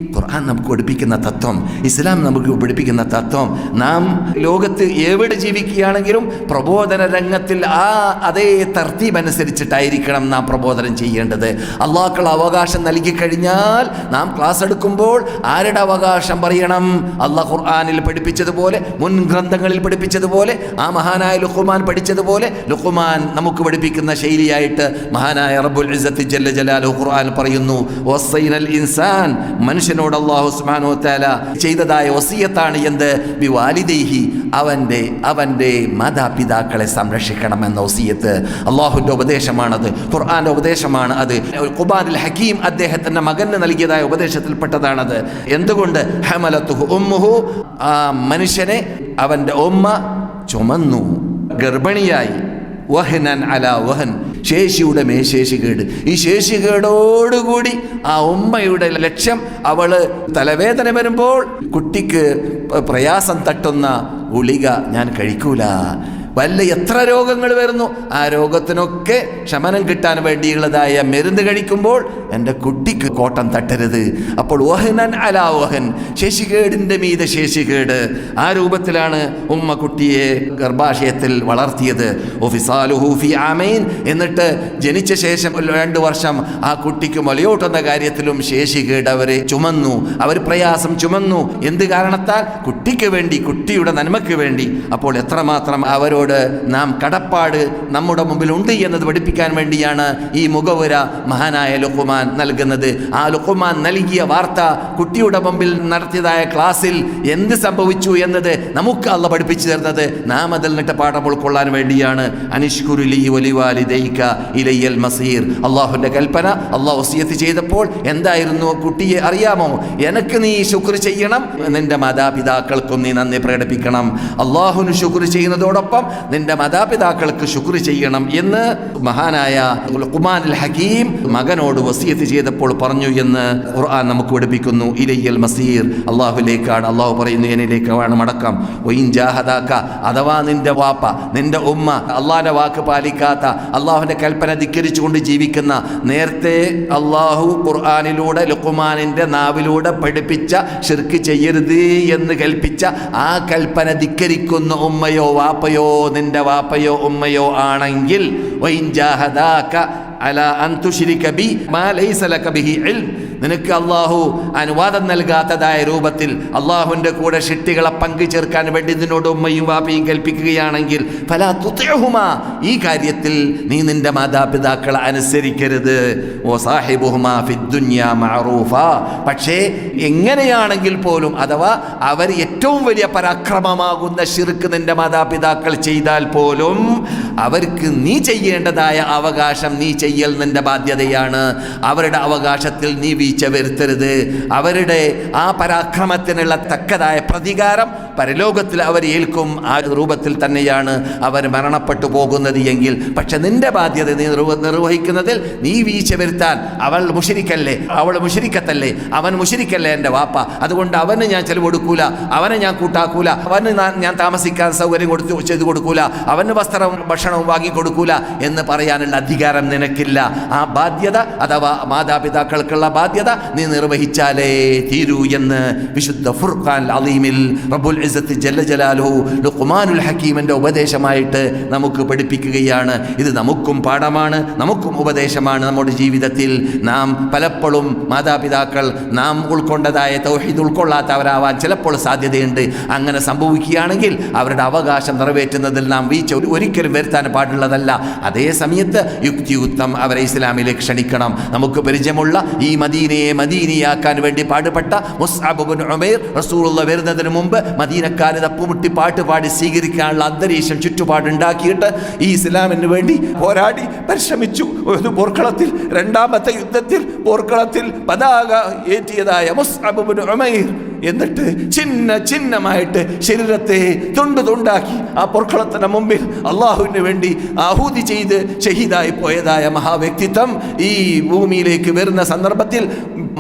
ഖുർആൻ നമുക്ക് പഠിപ്പിക്കുന്ന തത്വം, ഇസ്ലാം നമുക്ക് പഠിപ്പിക്കുന്ന തത്വം, നാം ലോകത്ത് എവിടെ ജീവിക്കുകയാണെങ്കിലും പ്രബോധന രംഗത്തിൽ അതേ തർത്തീബ് അനുസരിച്ചിട്ടായിരിക്കണം നാം പ്രബോധനം ചെയ്യേണ്ടത്. അള്ളാഹുക്കൾ അവകാശം നൽകി കഴിഞ്ഞാൽ നാം ക്ലാസ് എടുക്കുമ്പോൾ ആരുടെ അവകാശം പറയണം? അള്ളാഹ് ഖുർആനിൽ പഠിപ്പിച്ചതുപോലെ, മുൻ ഗ്രന്ഥങ്ങളിൽ പഠിപ്പിച്ചതുപോലെ, ആ മഹാനായ ലുഖ്മാൻ പഠിച്ചതുപോലെ ലുഖ്മാൻ നമുക്ക് പഠിപ്പിക്കുന്ന ശൈലിയായിട്ട് മഹാനായ റബ്ബുൽ ഇസ്സത്തി ജല്ല ജലാലുഹു ഖുർആൻ പറയുന്നു, വസ്സൈനൽ ഇൻസാൻ, മനുഷ്യനോട് അല്ലാഹു സുബ്ഹാനഹു വ തആല ചെയ്തതായ വസിയത്താണ് എന്ത്? ബിവാലിദൈഹി, അവന്റെ മാതാപിതാക്കളെ സംരക്ഷിക്കണം എന്ന വസിയത്ത്. അല്ലാഹുവിന്റെ ഉപദേശമാണത്, ഖുർആന്റെ ഉപദേശമാണ് അത്. ഖുർആനിൽ ഹകീം അദ്ദേഹത്തിന്റെ മകന് നൽകിയതായ ഉപദേശത്തിൽപ്പെട്ടതാണത്. എന്തുകൊണ്ട്? ഹമലത്തുഹു ഉമ്മുഹു, ആ മനുഷ്യനെ അവന്റെ ഉമ്മ ചുമന്നു ഗർഭിണിയായി. വഹ്നൻ അലാ വഹൻ, ശേഷിയുടെ മേശേഷികേട്. ഈ ശേഷികേടോടുകൂടി ആ ഉമ്മയുടെ ലക്ഷ്യം, അവള് തലവേദന വരുമ്പോൾ കുട്ടിക്ക് പ്രയാസം തട്ടുന്ന ഗുളിക ഞാൻ കഴിക്കൂല. വല്ല എത്ര രോഗങ്ങൾ വരുന്നു, ആ രോഗത്തിനൊക്കെ ശമനം കിട്ടാൻ വേണ്ടിയുള്ളതായ മരുന്ന് കഴിക്കുമ്പോൾ എൻ്റെ കുട്ടിക്ക് കോട്ടം തട്ടരുത്. അപ്പോൾ വഹ്നൻ അലാ വഹൻ, ശേഷികേടിൻ്റെ മീതെ ശേഷികേട്. ആ രൂപത്തിലാണ് ഉമ്മ കുട്ടിയെ ഗർഭാശയത്തിൽ വളർത്തിയത്. ഒഫിസാലുഹു ഫി ആമൈൻ, എന്നിട്ട് ജനിച്ച ശേഷം 2 വർഷം ആ കുട്ടിക്ക് മുലയൂട്ടുന്ന കാര്യത്തിലും ശേഷികേട് അവരെ ചുമന്നു, അവർ പ്രയാസം ചുമന്നു. എന്ത് കാരണത്താൽ? കുട്ടിക്ക് വേണ്ടി, കുട്ടിയുടെ നന്മയ്ക്ക് വേണ്ടി. അപ്പോൾ എത്രമാത്രം അവരോട് നാം കടപ്പാട് നമ്മുടെ മുമ്പിൽ ഉണ്ട് എന്നത് പഠിപ്പിക്കാൻ വേണ്ടിയാണ് ഈ മുഖവുര മഹാനായ ലുഖ്മാൻ നൽകുന്നത്. ആ ലുഖ്മാൻ നൽകിയ വാർത്ത, കുട്ടിയുടെ മുമ്പിൽ നടത്തിയതായ ക്ലാസ്സിൽ എന്ത് സംഭവിച്ചു എന്നത് നമുക്ക് അല്ലാഹ് പഠിപ്പിച്ചു തരുന്നത്, നാം അതിൽ നിന്നിട്ട് പാഠം ഉൾക്കൊള്ളാൻ വേണ്ടിയാണ്. അനിഷ്കുറു ലീ വലിവാലിദൈക ഇലയ്യൽ മസീർ, അള്ളാഹുവിന്റെ കൽപ്പന അള്ളാഹു വസിയത്ത് ചെയ്തപ്പോൾ എന്തായിരുന്നു? കുട്ടിയെ അറിയാമോ? എനിക്ക് നീ ശുക്ർ ചെയ്യണം, നിന്റെ മാതാപിതാക്കൾക്കും നീ നന്ദി പ്രകടിപ്പിക്കണം. അള്ളാഹുവിന് ശുക്ർ ചെയ്യുന്നതോടൊപ്പം നിന്റെ മാതാപിതാക്കൾക്ക് ശുക്ർ ചെയ്യണം എന്ന് മഹാനായ ലുഖ്മാനുൽ ഹകീം മകനോട് വസിയത്ത് ചെയ്തപ്പോൾ പറഞ്ഞു എന്ന് ഖുർആൻ നമുക്ക് പഠിപ്പിക്കുന്നു. ഇലയ്യൽ മസീർ, അള്ളാഹുലേക്കാണ്. അള്ളാഹു പറയുന്നു, എന്നിലേക്കാണ് മടക്കം. വഇൻ ജാഹദാക, അഥവാ നിന്റെ വാപ്പ, നിന്റെ ഉമ്മ അള്ളാഹിന്റെ വാക്ക് പാലിക്കാത്ത, അള്ളാഹുവിന്റെ കൽപ്പന ധിക്കരിച്ചുകൊണ്ട് ജീവിക്കുന്ന, നേരത്തെ അള്ളാഹു ഖുർആനിലൂടെ ലുഖ്മാനിന്റെ നാവിലൂടെ പഠിപ്പിച്ച ശിർക്ക് ചെയ്യരുത് എന്ന് കൽപ്പിച്ച ആ കൽപ്പന ധിക്കരിക്കുന്ന ഉമ്മയോ വാപ്പയോ, നിന്റെ വാപ്പയോ ഉമ്മയോ ആണെങ്കിൽ, വഇൻ ജാഹദാക അലാ അൻ തുശ്രിക ബി മാ ലൈസ ലക ബിഹി ഇൽം, നിനക്ക് അള്ളാഹു അനുവാദം നൽകാത്തതായ രൂപത്തിൽ അള്ളാഹുവിൻ്റെ കൂടെ ഷിട്ടികളെ പങ്കു ചേർക്കാൻ വേണ്ടി നിന്നോട് ഉമ്മയും വാപ്പയും കൽപ്പിക്കുകയാണെങ്കിൽ, ഫലാ തുതിഉഹുമാ, ഈ കാര്യത്തിൽ നീ നിന്റെ മാതാപിതാക്കളെ അനുസരിക്കരുത്. വസാഹിബുഹുമാ ഫിദ്ദുനിയാ മഅറൂഫാ, പക്ഷേ എങ്ങനെയാണെങ്കിൽ പോലും, അഥവാ അവർ ഏറ്റവും വലിയ പരാക്രമമാകുന്ന ശിർക്ക് നിന്റെ മാതാപിതാക്കൾ ചെയ്താൽ പോലും അവർക്ക് നീ ചെയ്യേണ്ടതായ അവകാശം നീ ചെയ്യൽ നിന്റെ ബാധ്യതയാണ്. അവരുടെ അവകാശത്തിൽ നീ വീഴ്ച വരുത്തരുത്. അവരുടെ ആ പരാക്രമത്തിനുള്ള തക്കതായ പ്രതികാരം പരലോകത്തിൽ അവർ ഏൽക്കും. ആ രൂപത്തിൽ തന്നെയാണ് അവർ മരണപ്പെട്ടു പോകുന്നത് എങ്കിൽ, പക്ഷെ നിന്റെ ബാധ്യത നീ നിർവഹിക്കുന്നതിൽ നീ വീഴ്ച വരുത്താൻ, അവൾ മുശ്രിക്കല്ലേ, അവൾ മുശ്രിക്കത്തല്ലേ, അവൻ മുശ്രിക്കല്ലേ എൻ്റെ വാപ്പ, അതുകൊണ്ട് അവന് ഞാൻ ചെലവ് കൊടുക്കൂല, അവനെ ഞാൻ കൂട്ടാക്കൂല, അവന് ഞാൻ താമസിക്കാൻ സൗകര്യം ചെയ്തു കൊടുക്കൂല, അവന് വസ്ത്രവും ഭക്ഷണവും വാങ്ങിക്കൊടുക്കൂല എന്ന് പറയാനുള്ള അധികാരം നിനക്കില്ല. ആ ബാധ്യത, അഥവാ മാതാപിതാക്കൾക്കുള്ള ബാധ്യത നീ നിർവഹിച്ചാലേ തീരൂ എന്ന് വിശുദ്ധ ഫുർഖാൻ അലീമിൽ റബ്ബുൽ ഇസ്സത്തി ജല്ല ജലാലുഹു ലുഖ്മാനുൽ ഹകീമിന്റെ ഉപദേശമായിട്ട് നമുക്ക് പഠിപ്പിക്കുകയാണ്. ഇത് നമുക്കും പാഠമാണ്, നമുക്കും ഉപദേശമാണ്. നമ്മുടെ ജീവിതത്തിൽ നാം പലപ്പോഴും മാതാപിതാക്കൾ നാം ഉൾക്കൊണ്ടതായ തൗഹീദ് ഉൾക്കൊള്ളാത്തവരാവാൻ ചിലപ്പോൾ സാധ്യതയുണ്ട്. അങ്ങനെ സംഭവിക്കുകയാണെങ്കിൽ അവരുടെ അവകാശം നിറവേറ്റുന്നതിൽ നാം വീഴ്ച ഒരിക്കലും വരുത്താൻ പാടുള്ളതല്ല. അതേ സമയത്ത് യുക്തിയുക്തം അവരെ ഇസ്ലാമിലേക്ക് ക്ഷണിക്കണം. നമുക്ക് പരിചയമുള്ള ഈ മദീനയെ മദീനയാക്കാൻ വേണ്ടി പാടുപെട്ട മുസ്അബ് ഇബ്നു ഉമൈർ, റസൂലുള്ളാഹി വരുന്നതിന് മുമ്പ് മദീനക്കാരെ തപ്പുമുട്ടി പാട്ടുപാടി സ്വീകരിക്കാനുള്ള അന്തരീക്ഷം ചുറ്റുപാടുണ്ടാക്കിയിട്ട് ഈ ഇസ്ലാമിന് വേണ്ടി പോരാടി പരിശ്രമിച്ചു. ഒരു പോർക്കളത്തിൽ, 2ാമത്തെ യുദ്ധത്തിൽ പോർക്കളത്തിൽ പതാക ഏറ്റിയതായ മുസ്അബ് ഇബ്നു ഉമൈർ എന്നിട്ട് ചിഹ്നമായിട്ട് ശരീരത്തെ തുണ്ടാക്കി ആ പൊർക്കളത്തിന് മുമ്പിൽ അള്ളാഹുവിന് വേണ്ടി ആഹൂതി ചെയ്ത് ഷഹീദായി പോയതായ മഹാവ്യക്തിത്വം ഈ ഭൂമിയിലേക്ക് വരുന്ന സന്ദർഭത്തിൽ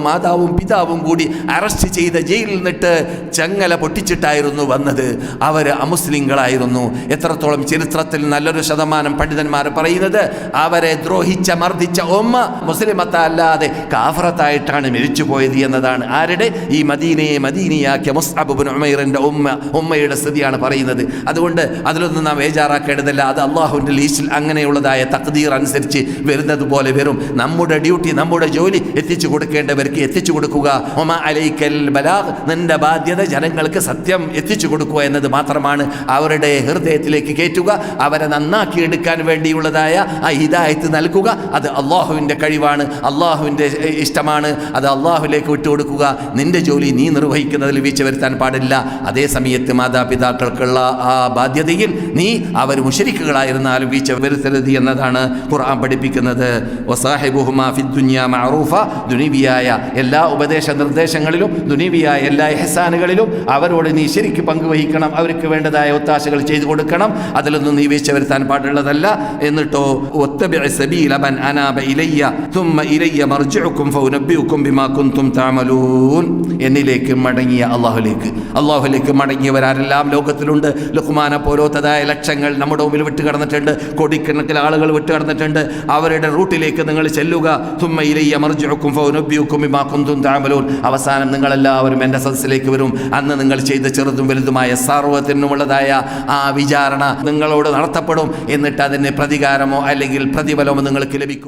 മാതാവും പിതാവും കൂടി അറസ്റ്റ് ചെയ്ത ജയിലിൽ നിന്നിട്ട് ചങ്ങല പൊട്ടിച്ചിട്ടായിരുന്നു വന്നത്. അവർ അമുസ്ലിങ്ങളായിരുന്നു. എത്രത്തോളം ചരിത്രത്തിൽ നല്ലൊരു ശതമാനം പണ്ഡിതന്മാർ പറയുന്നത് അവരെ ദ്രോഹിച്ച മർദ്ദിച്ച ഉമ്മ മുസ്ലിമത്ത അല്ലാതെ കാഫറത്തായിട്ടാണ് മരിച്ചു പോയത് എന്നതാണ്. ആരുടെ? ഈ മദീനയാക്കിയ മുസ്അബ് ഇബ്നു ഉമൈറിന്റെ ഉമ്മയുടെ സ്ഥിതിയാണ് പറയുന്നത്. അതുകൊണ്ട് അതിലൊന്നും നാം ബേജാറാക്കേണ്ടതില്ല. അത് അള്ളാഹുവിൻ്റെ ലീസ്റ്റിൽ അങ്ങനെയുള്ളതായ തഖ്ദീർ അനുസരിച്ച് വരുന്നത് പോലെ വരും. നമ്മുടെ ഡ്യൂട്ടി, നമ്മുടെ ജോലി എത്തിച്ചു കൊടുക്കേണ്ടവർക്ക് എത്തിച്ചു കൊടുക്കുക. ഒമാ അലൈക്കൽ ബലാഗ്, നിന്റെ ബാധ്യത ജനങ്ങൾക്ക് സത്യം എത്തിച്ചു കൊടുക്കുക എന്നത് മാത്രമാണ്. അവരുടെ ഹൃദയത്തിലേക്ക് കയറ്റുക, അവരെ നന്നാക്കി എടുക്കാൻ വേണ്ടിയുള്ളതായ ആ ഹിദായത്ത് നൽകുക. അത് അള്ളാഹുവിൻ്റെ കഴിവാണ്, അള്ളാഹുവിൻ്റെ ഇഷ്ടമാണ്. അത് അള്ളാഹുവിലേക്ക് വിട്ടുകൊടുക്കുക. നിന്റെ ജോലി നീ നിർവഹിക്കുന്നതിൽ വീഴ്ച വരുത്താൻ പാടില്ല. അതേ സമയത്ത് മാതാപിതാക്കൾക്കുള്ള ആ ബാധ്യതയിൽ നീ അവർ മുശ്രിക്കുകളായിരുന്നാലും വീഴ്ച വരുത്തരുത് എന്നതാണ് ഖുർആൻ പഠിപ്പിക്കുന്നത്. വസാഹിബുഹുമാ ഫിദ്ദുനിയ മഅറൂഫ, ദുനിയായ എല്ലാ ഉപദേശ നിർദ്ദേശങ്ങളിലും ദുനിയായ എല്ലാ ഇഹ്സാനുകളിലും അവരോട് നീ ശരിക്ക് പങ്കുവഹിക്കണം. അവർക്ക് വേണ്ടതായ ഒത്താശകൾ ചെയ്തു കൊടുക്കണം. അതിലൊന്നും നീ വീഴ്ച വരുത്താൻ പാടുള്ളതല്ല. എന്നിട്ടോ വത്തബിഅ സബീല മൻ അനാബ ഇലയ്യ തുമ്മ ഇലയ്യ മർജിഉകും ഫഉനബ്ബിഉകും ബിമാ കുൻതും തഅമലൂൻ. എന്നിലേക്ക് മടങ്ങിയ അല്ലാഹുവിലേക്ക് മടങ്ങിയവരാരെല്ലാം ലോകത്തിലുണ്ട്. ലുഖ്മാനെ പോലത്തതായ ലക്ഷങ്ങൾ നമ്മുടെ മുമ്പിൽ വിട്ടുകടന്നിട്ടുണ്ട്. കോടിക്കണക്കിന് ആളുകൾ വിട്ടുകടന്നിട്ടുണ്ട്. അവരുടെ റൂട്ടിലേക്ക് നിങ്ങൾ ചെല്ലുക. തുമ്മ ഇലയ്യ മർജിഉകും ഫഉനബ്ബിഉകും ബിമാ കുൻതും തഅമലൂൻ. അവസാനം നിങ്ങളെല്ലാവരും എൻ്റെ സദസ്സിലേക്ക് വരും. അന്ന് നിങ്ങൾ ചെയ്ത ചെറുതും വലുതുമായ സർവ്വത്തിനുമുള്ളതായ ആ വിചാരണ നിങ്ങളോട് നടത്തപ്പെടും. എന്നിട്ട് അതിന് പ്രതികാരമോ അല്ലെങ്കിൽ പ്രതിഫലമോ നിങ്ങൾക്ക് ലഭിക്കും.